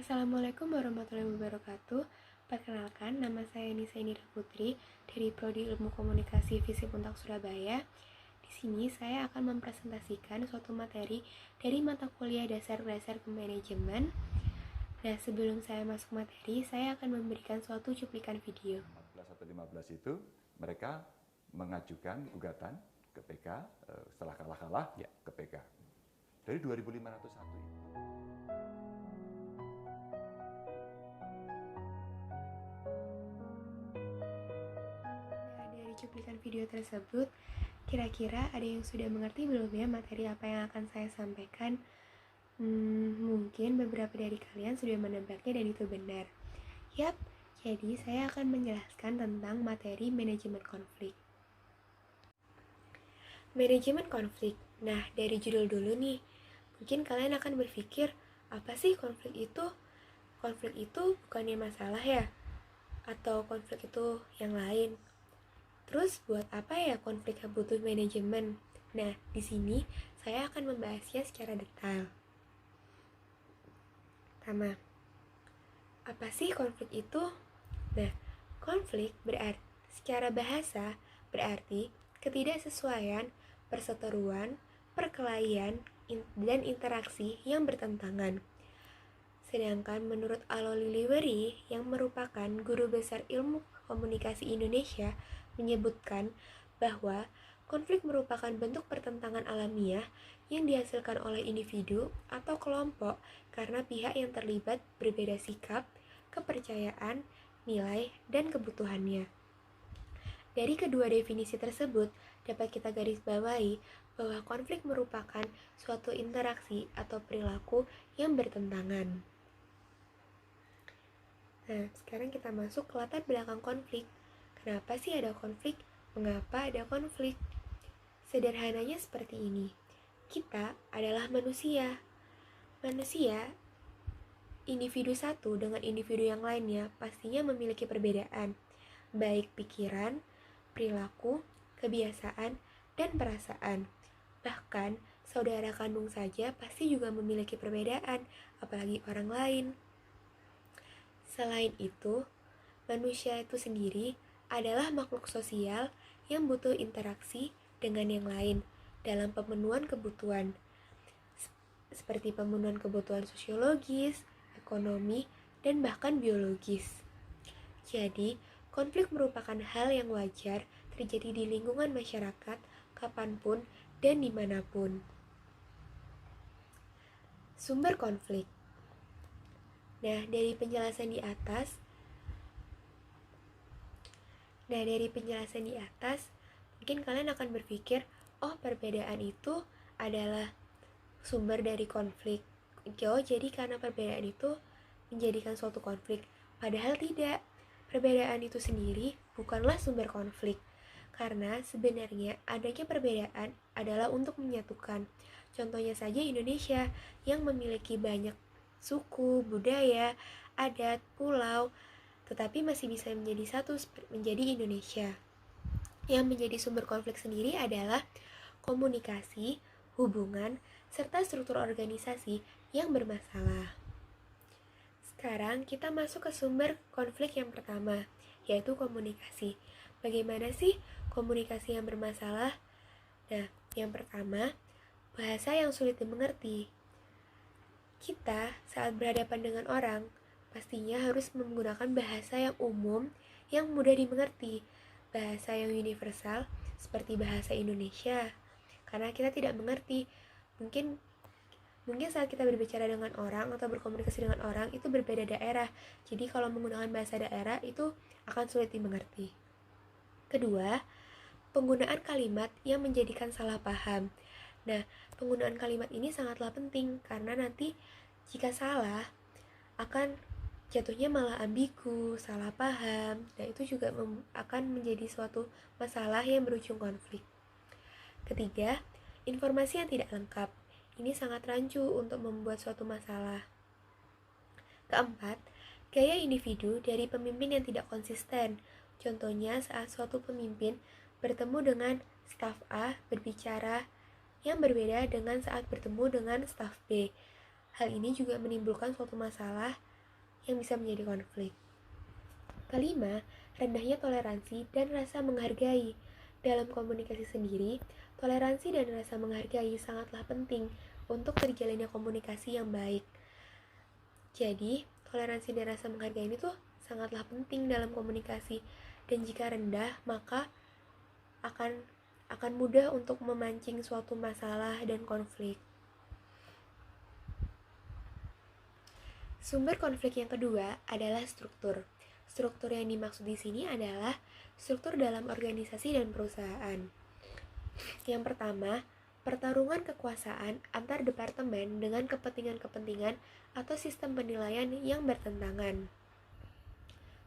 Assalamualaikum warahmatullahi wabarakatuh. Perkenalkan, nama saya Nisa Indira Putri dari Prodi Ilmu Komunikasi Visip Untak Surabaya. Di sini saya akan mempresentasikan suatu materi dari mata kuliah dasar-dasar kemanajemen. Nah, sebelum saya masuk materi, saya akan memberikan suatu cuplikan video. 14 atau 15 itu mereka mengajukan gugatan ke PK setelah kalah ke PK. Dari 2.501 itu. Dari cuplikan video tersebut, kira-kira ada yang sudah mengerti belum ya materi apa yang akan saya sampaikan? Mungkin beberapa dari kalian sudah menebaknya dan itu benar. Yap, jadi saya akan menjelaskan tentang materi manajemen konflik. Manajemen konflik. Nah, dari judul dulu nih, mungkin kalian akan berpikir, apa sih konflik itu? Konflik itu bukannya masalah ya? Atau konflik itu yang lain? Terus buat apa ya konflik yang butuh manajemen? Nah, di sini saya akan membahasnya secara detail. Pertama, apa sih konflik itu? Nah, konflik berarti secara bahasa berarti ketidaksesuaian, perseteruan, perkelahian, dan interaksi yang bertentangan. Sedangkan menurut Alo Liliweri yang merupakan guru besar ilmu komunikasi Indonesia menyebutkan bahwa konflik merupakan bentuk pertentangan alamiah yang dihasilkan oleh individu atau kelompok karena pihak yang terlibat berbeda sikap, kepercayaan, nilai, dan kebutuhannya. Dari kedua definisi tersebut, dapat kita garis bawahi bahwa konflik merupakan suatu interaksi atau perilaku yang bertentangan. Nah, sekarang kita masuk ke latar belakang konflik. Kenapa sih ada konflik? Mengapa ada konflik? Sederhananya seperti ini. Kita adalah manusia. Manusia, individu satu dengan individu yang lainnya pastinya memiliki perbedaan, baik pikiran, perilaku, kebiasaan, dan perasaan. Bahkan, saudara kandung saja pasti juga memiliki perbedaan, apalagi orang lain. Selain itu, manusia itu sendiri adalah makhluk sosial yang butuh interaksi dengan yang lain dalam pemenuhan kebutuhan, seperti pemenuhan kebutuhan sosiologis, ekonomi, dan bahkan biologis. Jadi, konflik merupakan hal yang wajar terjadi di lingkungan masyarakat kapanpun dan dimanapun. Sumber konflik. Nah, dari penjelasan di atas, mungkin kalian akan berpikir, oh perbedaan itu adalah sumber dari konflik. Jadi karena perbedaan itu menjadikan suatu konflik. Padahal tidak. Perbedaan itu sendiri bukanlah sumber konflik. Karena sebenarnya adanya perbedaan adalah untuk menyatukan. Contohnya saja Indonesia yang memiliki banyak suku, budaya, adat, pulau, tetapi masih bisa menjadi satu, menjadi Indonesia. Yang menjadi sumber konflik sendiri adalah komunikasi, hubungan, serta struktur organisasi yang bermasalah. Sekarang kita masuk ke sumber konflik yang pertama, yaitu komunikasi. Bagaimana sih komunikasi yang bermasalah? Nah, yang pertama, bahasa yang sulit dimengerti. Kita saat berhadapan dengan orang, pastinya harus menggunakan bahasa yang umum, yang mudah dimengerti, bahasa yang universal seperti bahasa Indonesia. Karena kita tidak mengerti, mungkin saat kita berbicara dengan orang atau berkomunikasi dengan orang itu berbeda daerah. Jadi kalau menggunakan bahasa daerah itu akan sulit dimengerti. Kedua, penggunaan kalimat yang menjadikan salah paham. Nah, penggunaan kalimat ini sangatlah penting karena nanti jika salah akan jatuhnya malah ambigu, salah paham, dan itu juga akan menjadi suatu masalah yang berujung konflik. Ketiga, informasi yang tidak lengkap. Ini sangat rancu untuk membuat suatu masalah. Keempat, gaya individu dari pemimpin yang tidak konsisten. Contohnya saat suatu pemimpin bertemu dengan staf A berbicara yang berbeda dengan saat bertemu dengan staf B. Hal ini juga menimbulkan suatu masalah yang bisa menjadi konflik. Kelima, rendahnya toleransi dan rasa menghargai. Dalam komunikasi sendiri, toleransi dan rasa menghargai sangatlah penting untuk terjalinnya komunikasi yang baik. Jadi, toleransi dan rasa menghargai ini tuh sangatlah penting dalam komunikasi. Dan jika rendah, maka akan mudah untuk memancing suatu masalah dan konflik. Sumber konflik yang kedua adalah struktur. Struktur yang dimaksud di sini adalah struktur dalam organisasi dan perusahaan. Yang pertama, pertarungan kekuasaan antar departemen dengan kepentingan-kepentingan atau sistem penilaian yang bertentangan.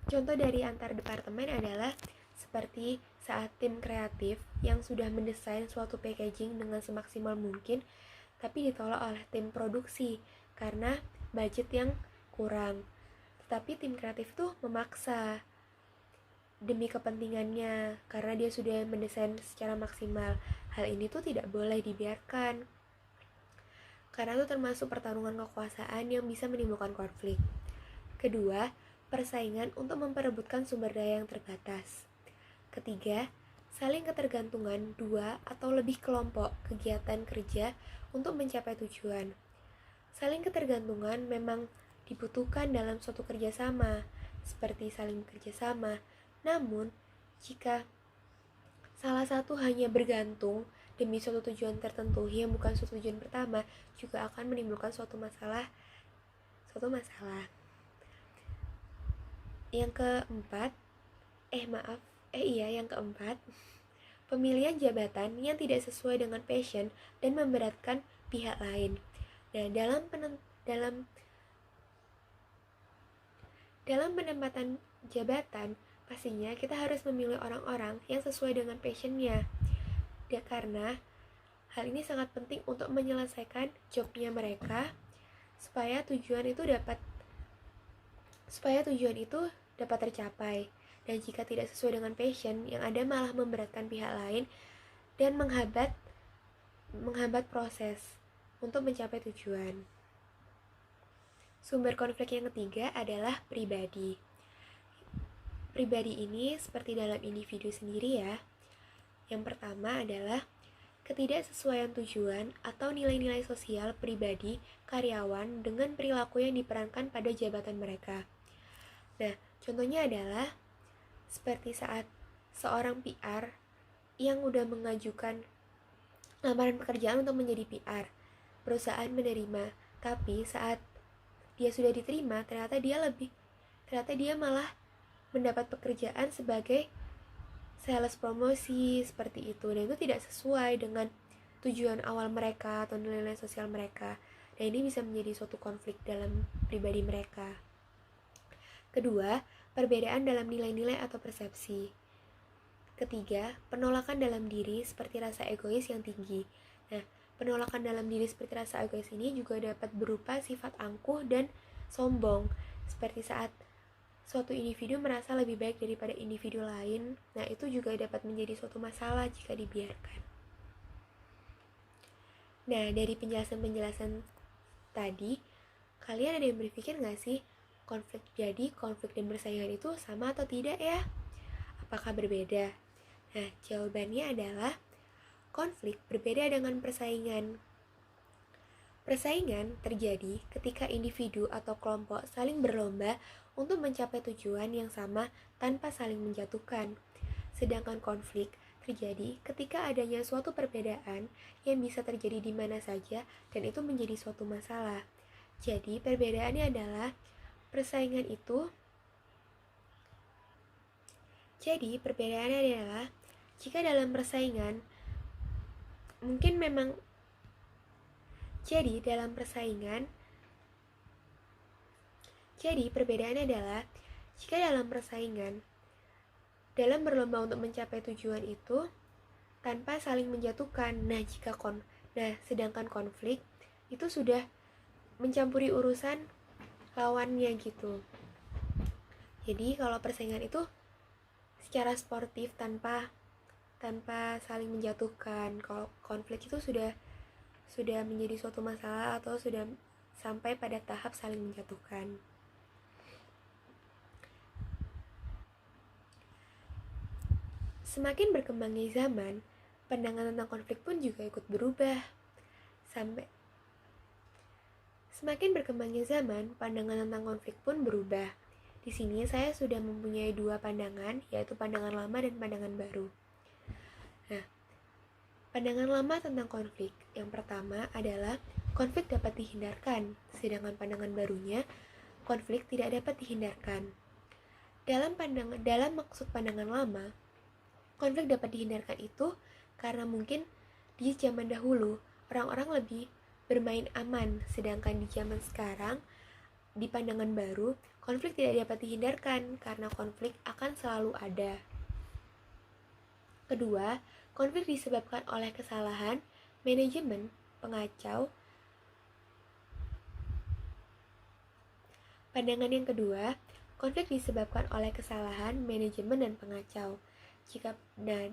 Contoh dari antar departemen adalah seperti saat tim kreatif yang sudah mendesain suatu packaging dengan semaksimal mungkin, tapi ditolak oleh tim produksi karena budget yang kurang. Tetapi tim kreatif tuh memaksa demi kepentingannya karena dia sudah mendesain secara maksimal. Hal ini tuh tidak boleh dibiarkan karena itu termasuk pertarungan kekuasaan yang bisa menimbulkan konflik. Kedua, persaingan untuk memperebutkan sumber daya yang terbatas. Ketiga, saling ketergantungan dua atau lebih kelompok kegiatan kerja untuk mencapai tujuan. Saling ketergantungan memang dibutuhkan dalam suatu kerjasama, seperti saling bekerjasama. Namun, jika salah satu hanya bergantung demi suatu tujuan tertentu yang bukan suatu tujuan pertama, juga akan menimbulkan suatu masalah. Yang keempat, pemilihan jabatan yang tidak sesuai dengan passion dan memberatkan pihak lain. Nah, dalam penempatan jabatan, pastinya kita harus memilih orang-orang yang sesuai dengan passionnya. Karena hal ini sangat penting untuk menyelesaikan jobnya mereka supaya tujuan itu dapat tercapai. Dan jika tidak sesuai dengan passion, yang ada malah memberatkan pihak lain dan menghambat proses untuk mencapai tujuan. Sumber konflik yang ketiga adalah pribadi. Pribadi ini seperti dalam individu sendiri ya. Yang pertama adalah ketidaksesuaian tujuan atau nilai-nilai sosial pribadi karyawan dengan perilaku yang diperankan pada jabatan mereka. Nah, contohnya adalah seperti saat seorang PR yang udah mengajukan lamaran pekerjaan untuk menjadi PR. Perusahaan menerima, tapi saat dia sudah diterima, ternyata dia malah mendapat pekerjaan sebagai sales promosi seperti itu, dan itu tidak sesuai dengan tujuan awal mereka atau nilai-nilai sosial mereka, dan ini bisa menjadi suatu konflik dalam pribadi mereka. Kedua, perbedaan dalam nilai-nilai atau persepsi. Ketiga, penolakan dalam diri seperti rasa egois yang tinggi. Nah, penolakan dalam diri seperti rasa egois ini juga dapat berupa sifat angkuh dan sombong, seperti saat suatu individu merasa lebih baik daripada individu lain. Nah, itu juga dapat menjadi suatu masalah jika dibiarkan. Nah, dari penjelasan-penjelasan tadi, kalian ada yang berpikir gak sih, konflik dan persaingan itu sama atau tidak ya? Apakah berbeda? Nah, jawabannya adalah konflik berbeda dengan persaingan. Persaingan terjadi ketika individu atau kelompok saling berlomba untuk mencapai tujuan yang sama tanpa saling menjatuhkan. Sedangkan konflik terjadi ketika adanya suatu perbedaan yang bisa terjadi di mana saja dan itu menjadi suatu masalah. Jadi, perbedaannya adalah jika dalam persaingan dalam berlomba untuk mencapai tujuan itu tanpa saling menjatuhkan. Sedangkan konflik itu sudah mencampuri urusan lawannya gitu. Jadi kalau persaingan itu secara sportif tanpa saling menjatuhkan. Kalau konflik itu sudah menjadi suatu masalah atau sudah sampai pada tahap saling menjatuhkan. Semakin berkembangnya zaman, pandangan tentang konflik pun juga ikut berubah. Semakin berkembangnya zaman, pandangan tentang konflik pun berubah. Di sini saya sudah mempunyai dua pandangan, yaitu pandangan lama dan pandangan baru. Nah, pandangan lama tentang konflik yang pertama adalah konflik dapat dihindarkan, sedangkan pandangan barunya konflik tidak dapat dihindarkan. Dalam maksud pandangan lama, konflik dapat dihindarkan itu karena mungkin di zaman dahulu orang-orang lebih bermain aman, sedangkan di zaman sekarang di pandangan baru konflik tidak dapat dihindarkan karena konflik akan selalu ada. Kedua, konflik disebabkan oleh kesalahan manajemen, pengacau. Pandangan yang kedua, konflik disebabkan oleh kesalahan manajemen dan pengacau.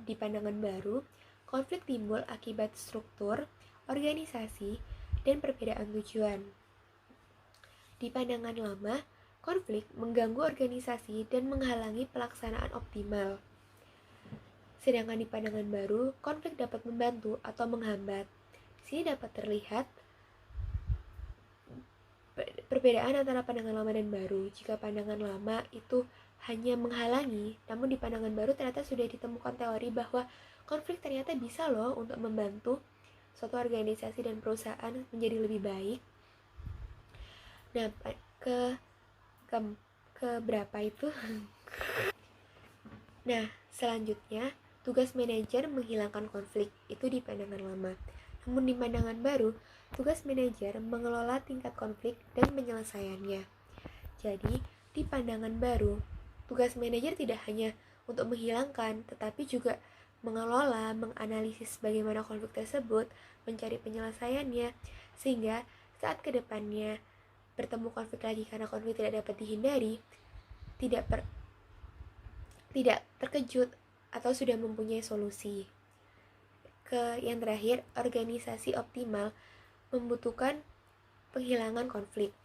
Di pandangan baru, konflik timbul akibat struktur, organisasi, dan perbedaan tujuan. Di pandangan lama, konflik mengganggu organisasi dan menghalangi pelaksanaan optimal. Sedangkan di pandangan baru, konflik dapat membantu atau menghambat. Di sini dapat terlihat perbedaan antara pandangan lama dan baru. Jika pandangan lama itu hanya menghalangi, namun di pandangan baru ternyata sudah ditemukan teori bahwa konflik ternyata bisa loh untuk membantu suatu organisasi dan perusahaan menjadi lebih baik. Nah, ke berapa itu? Nah, selanjutnya tugas manajer menghilangkan konflik, itu di pandangan lama. Namun di pandangan baru, tugas manajer mengelola tingkat konflik dan penyelesaiannya. Jadi, di pandangan baru, tugas manajer tidak hanya untuk menghilangkan, tetapi juga mengelola, menganalisis bagaimana konflik tersebut, mencari penyelesaiannya, sehingga saat kedepannya bertemu konflik lagi karena konflik tidak dapat dihindari, tidak terkejut atau sudah mempunyai solusi. Yang terakhir, organisasi optimal membutuhkan penghilangan konflik.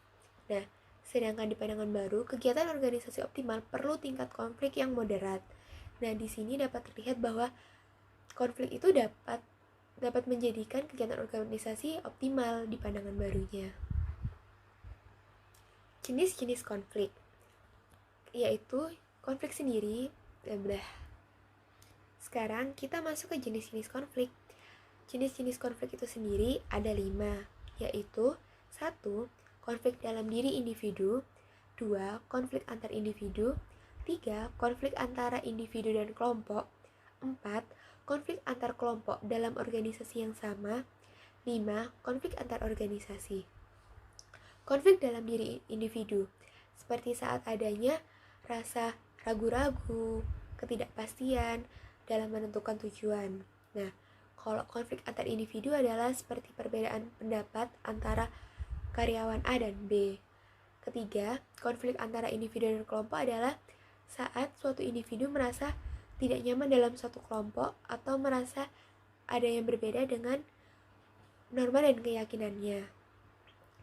Nah, sedangkan di pandangan baru, kegiatan organisasi optimal perlu tingkat konflik yang moderat. Nah, di sini dapat terlihat bahwa konflik itu dapat menjadikan kegiatan organisasi optimal di pandangan barunya. Jenis-jenis konflik, yaitu konflik sendiri. Sekarang kita masuk ke jenis-jenis konflik. Jenis-jenis konflik itu sendiri ada 5, yaitu 1. Konflik dalam diri individu. 2. Konflik antar individu. 3. Konflik antara individu dan kelompok. 4. Konflik antar kelompok dalam organisasi yang sama. 5. Konflik antar organisasi. Konflik dalam diri individu, seperti saat adanya rasa ragu-ragu, ketidakpastian dalam menentukan tujuan. Nah, kalau konflik antar individu adalah seperti perbedaan pendapat antara karyawan A dan B. Ketiga, konflik antara individu dan kelompok adalah saat suatu individu merasa tidak nyaman dalam suatu kelompok atau merasa ada yang berbeda dengan norma dan keyakinannya.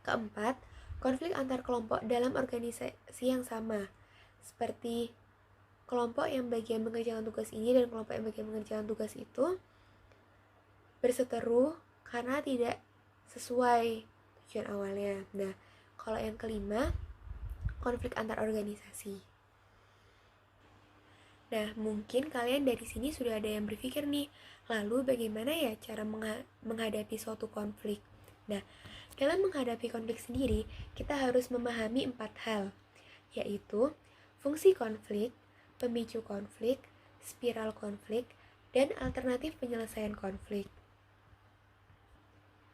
Keempat, konflik antar kelompok dalam organisasi yang sama, seperti kelompok yang bagian mengerjakan tugas ini dan kelompok yang bagian mengerjakan tugas itu berseteru karena tidak sesuai tujuan awalnya. Nah, kalau yang kelima, konflik antar organisasi. Nah, mungkin kalian dari sini sudah ada yang berpikir nih, lalu bagaimana ya cara menghadapi suatu konflik? Nah, dalam menghadapi konflik sendiri, kita harus memahami 4 hal, yaitu fungsi konflik, pemicu konflik, spiral konflik, dan alternatif penyelesaian konflik.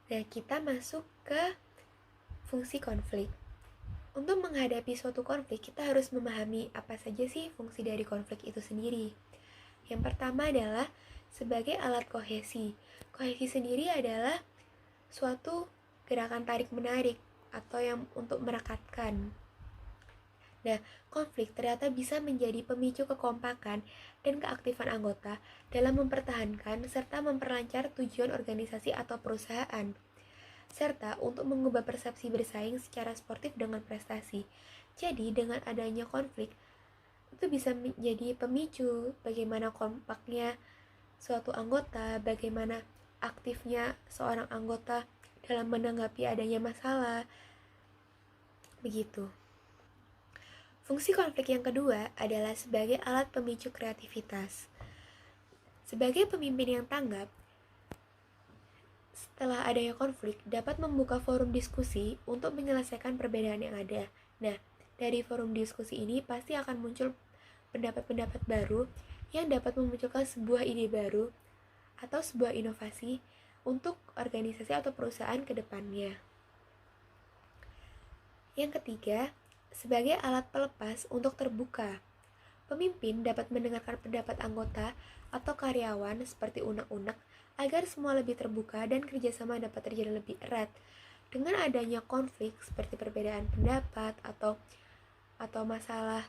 Nah, kita masuk ke fungsi konflik. Untuk menghadapi suatu konflik, kita harus memahami apa saja sih fungsi dari konflik itu sendiri. Yang pertama adalah sebagai alat kohesi. Kohesi sendiri adalah suatu gerakan tarik-menarik atau yang untuk merekatkan. Nah, konflik ternyata bisa menjadi pemicu kekompakan dan keaktifan anggota dalam mempertahankan serta memperlancar tujuan organisasi atau perusahaan, serta untuk mengubah persepsi bersaing secara sportif dengan prestasi. Jadi, dengan adanya konflik, itu bisa menjadi pemicu bagaimana kompaknya suatu anggota, bagaimana aktifnya seorang anggota dalam menanggapi adanya masalah. Begitu. Fungsi konflik yang kedua adalah sebagai alat pemicu kreativitas. Sebagai pemimpin yang tanggap, setelah adanya konflik dapat membuka forum diskusi untuk menyelesaikan perbedaan yang ada. Nah, dari forum diskusi ini pasti akan muncul pendapat-pendapat baru yang dapat memunculkan sebuah ide baru atau sebuah inovasi untuk organisasi atau perusahaan ke depannya. Yang ketiga, sebagai alat pelepas untuk terbuka. Pemimpin dapat mendengarkan pendapat anggota atau karyawan seperti unek-unek agar semua lebih terbuka dan kerjasama dapat terjadi lebih erat. Dengan adanya konflik seperti perbedaan pendapat atau masalah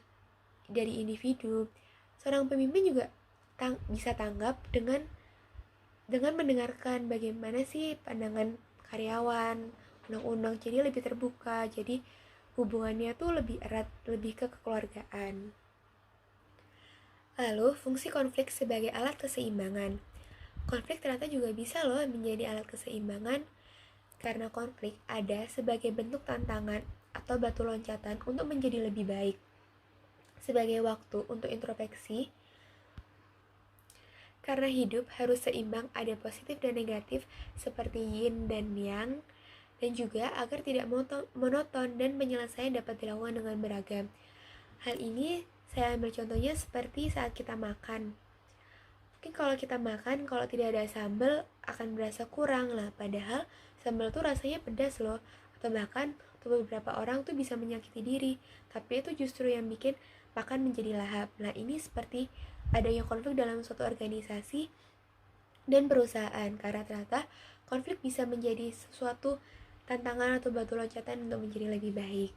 dari individu, seorang pemimpin juga bisa tanggap dengan mendengarkan bagaimana sih pandangan karyawan, undang-undang, jadi lebih terbuka, jadi hubungannya tuh lebih erat, lebih ke kekeluargaan. Lalu, fungsi konflik sebagai alat keseimbangan. Konflik ternyata juga bisa loh menjadi alat keseimbangan, karena konflik ada sebagai bentuk tantangan atau batu loncatan untuk menjadi lebih baik. Sebagai waktu untuk introspeksi, karena hidup harus seimbang, ada positif dan negatif seperti yin dan yang, dan juga agar tidak monoton dan penyelesaian dapat dilakukan dengan beragam. Hal ini saya ambil contohnya seperti saat kita makan. Mungkin kalau kita makan, kalau tidak ada sambal akan berasa kurang lah, padahal sambal tuh rasanya pedas loh, atau bahkan untuk beberapa orang tuh bisa menyakiti diri, tapi itu justru yang bikin makan menjadi lahap. Nah, ini seperti adanya konflik dalam suatu organisasi dan perusahaan, karena ternyata konflik bisa menjadi sesuatu tantangan atau batu loncatan untuk menjadi lebih baik.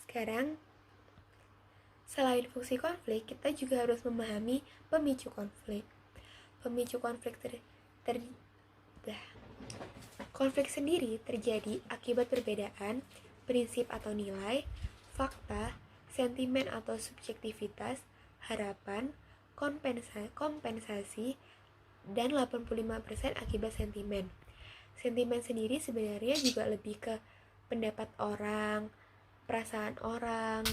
Sekarang, selain fungsi konflik, kita juga harus memahami pemicu konflik. Pemicu konflik konflik sendiri terjadi akibat perbedaan prinsip atau nilai, fakta, sentimen atau subjektivitas, harapan, kompensasi, dan 85% akibat sentimen. Sentimen sendiri sebenarnya juga lebih ke pendapat orang, perasaan orang.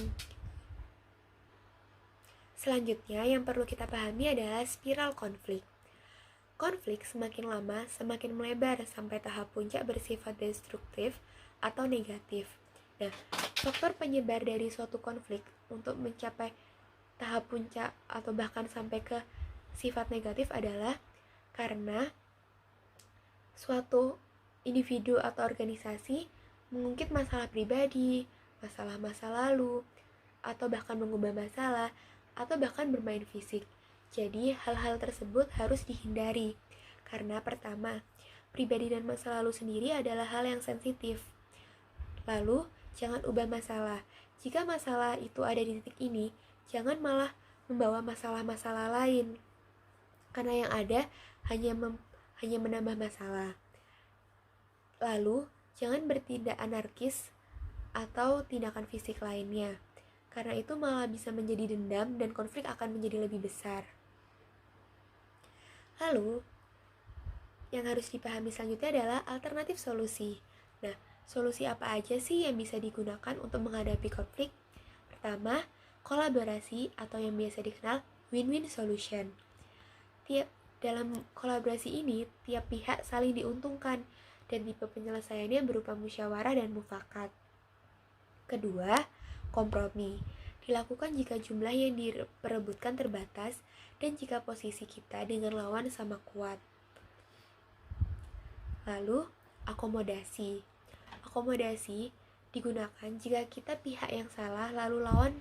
Selanjutnya yang perlu kita pahami adalah spiral konflik. Konflik semakin lama semakin melebar sampai tahap puncak bersifat destruktif atau negatif. Nah, faktor penyebar dari suatu konflik untuk mencapai tahap puncak atau bahkan sampai ke sifat negatif adalah karena suatu individu atau organisasi mengungkit masalah pribadi, masalah masa lalu, atau bahkan mengubah masalah, atau bahkan bermain fisik. Jadi, hal-hal tersebut harus dihindari. Karena pertama, pribadi dan masa lalu sendiri adalah hal yang sensitif. Lalu, jangan ubah masalah. Jika masalah itu ada di titik ini, jangan malah membawa masalah-masalah lain. Karena yang ada hanya menambah masalah. Lalu, jangan bertindak anarkis atau tindakan fisik lainnya. Karena itu malah bisa menjadi dendam dan konflik akan menjadi lebih besar. Lalu, yang harus dipahami selanjutnya adalah alternatif solusi. Nah, solusi apa aja sih yang bisa digunakan untuk menghadapi konflik? Pertama, kolaborasi atau yang biasa dikenal win-win solution. Dalam kolaborasi ini, tiap pihak saling diuntungkan dan tipe penyelesaiannya berupa musyawarah dan mufakat. Kedua, kompromi. Dilakukan jika jumlah yang diperebutkan terbatas dan jika posisi kita dengan lawan sama kuat. Lalu, akomodasi. Akomodasi digunakan jika kita pihak yang salah lalu lawan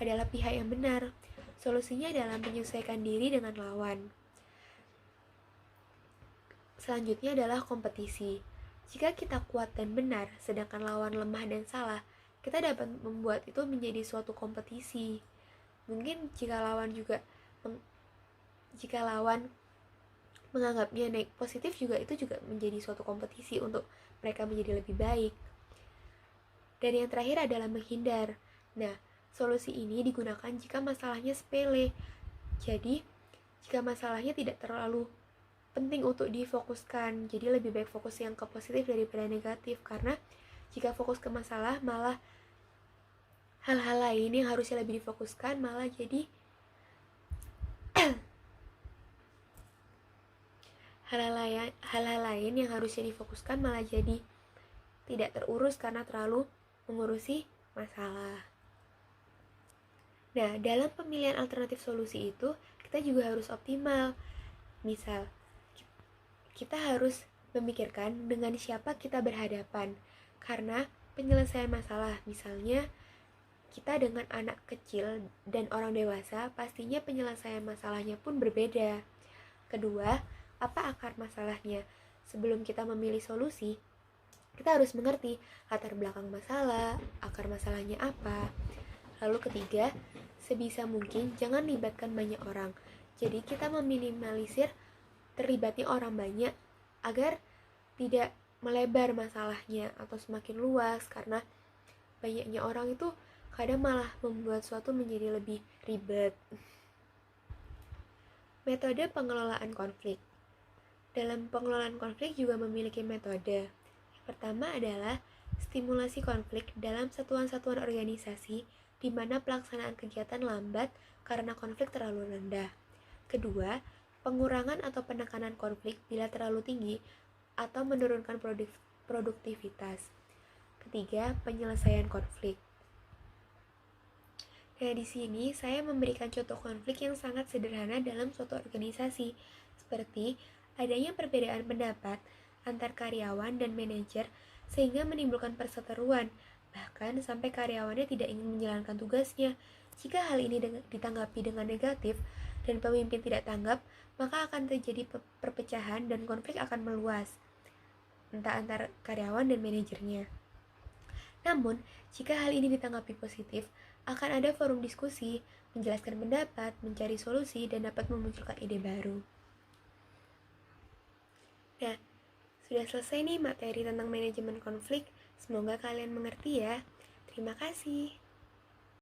adalah pihak yang benar. Solusinya adalah menyesuaikan diri dengan lawan. Selanjutnya adalah kompetisi. Jika kita kuat dan benar, sedangkan lawan lemah dan salah, kita dapat membuat itu menjadi suatu kompetisi. Mungkin jika lawan menganggapnya positif juga, itu juga menjadi suatu kompetisi untuk mereka menjadi lebih baik. Dan yang terakhir adalah menghindar. Nah, Solusi ini digunakan jika masalahnya sepele. Jadi, jika masalahnya tidak terlalu penting untuk difokuskan, jadi lebih baik fokus yang ke positif daripada negatif, karena jika fokus ke masalah malah hal-hal lain yang harusnya lebih difokuskan malah jadi hal-hal lain yang harusnya difokuskan malah jadi tidak terurus karena terlalu mengurusi masalah. Nah, dalam pemilihan alternatif solusi itu, kita juga harus optimal. Misal, kita harus memikirkan dengan siapa kita berhadapan. Karena penyelesaian masalah, misalnya kita dengan anak kecil dan orang dewasa, pastinya penyelesaian masalahnya pun berbeda. Kedua, apa akar masalahnya? Sebelum kita memilih solusi, kita harus mengerti latar belakang masalah, akar masalahnya apa. Lalu ketiga, sebisa mungkin jangan libatkan banyak orang. Jadi kita meminimalisir terlibatnya orang banyak agar tidak melebar masalahnya atau semakin luas, karena banyaknya orang itu kadang malah membuat suatu menjadi lebih ribet. Metode pengelolaan konflik. Dalam pengelolaan konflik juga memiliki metode. Yang pertama adalah stimulasi konflik dalam satuan-satuan organisasi di mana pelaksanaan kegiatan lambat karena konflik terlalu rendah. Kedua, pengurangan atau penekanan konflik bila terlalu tinggi atau menurunkan produktivitas. Ketiga, penyelesaian konflik. Nah, di sini saya memberikan contoh konflik yang sangat sederhana dalam suatu organisasi, seperti adanya perbedaan pendapat antar karyawan dan manajer sehingga menimbulkan perseteruan, bahkan sampai karyawannya tidak ingin menjalankan tugasnya. Jika hal ini ditanggapi dengan negatif dan pemimpin tidak tanggap, maka akan terjadi perpecahan dan konflik akan meluas, entah antar karyawan dan manajernya. Namun, jika hal ini ditanggapi positif, akan ada forum diskusi, menjelaskan pendapat, mencari solusi, dan dapat memunculkan ide baru. Nah, sudah selesai nih materi tentang manajemen konflik. Semoga kalian mengerti ya. Terima kasih.